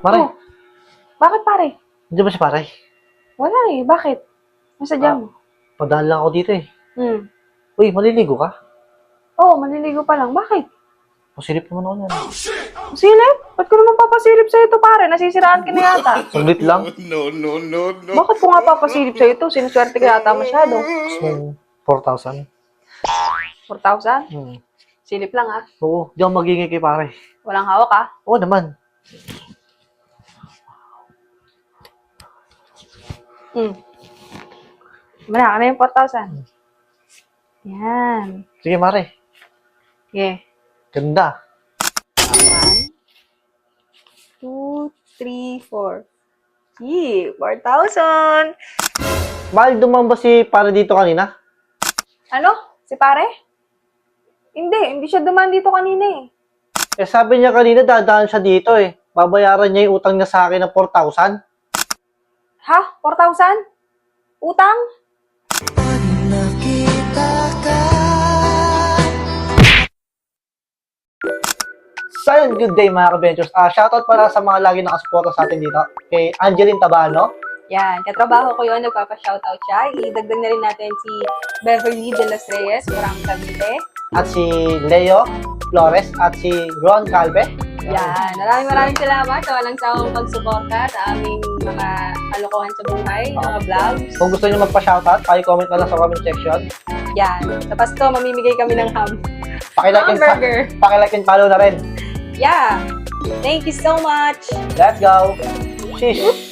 Mare, Oh, bakit pare? hindi ba si pare? Wala eh. Bakit? Nasa dyan mo? Padaan lang ako dito eh. Hmm. Uy, maliligo ka? Oo, maliligo pa lang. Bakit? Pasilip naman ako yan. Silip? Ba't ko naman papasilip sa'yo ito, pare? Nasisiraan ka na yata. Saglit lang. No. Bakit ko nga papasilip sa'yo ito? Sinuswerte ka yata masyado. Gusto mong 4,000? 4,000? Hmm. Silip lang ah. Oo, di ako magingay kay pare. Walang hawak ah. Oo naman. Hmm. Wala ka na yung 4,000. Yan. Sige, mare. Okay. Ganda. 1, 2, 3, 4. Yee, 4,000. Mahal dumaan ba si pare dito kanina? Ano? Si pare? Hindi siya dumaan dito kanina eh. Eh, sabi niya kanina dadaan siya dito eh. Babayaran niya yung utang niya sa akin ng 4,000. Ha? 4,000? Utang? So, ayun, good day mga ka-ventures. Shoutout pala sa mga lagi nakasuporta sa atin dito. Kay Angeline Tabano, Yan, katrabaho ko yun, nagpapa-shoutout siya. Idagdag na rin natin si Beverly De Los Reyes, Marang Cavite. at si Leo Flores, at si Ron Calve. Yan, maraming salamat sa walang sawang pagsuporta sa aming mga kalokohan sa buhay, mga vlogs. Kung gusto niyo magpa-shoutout, comment na lang sa comment section. Yan, sa Pasko, mamimigay kami ng ham. Pakilike Hamburger. and follow na rin. Yeah, thank you so much. Let's go! Sheesh!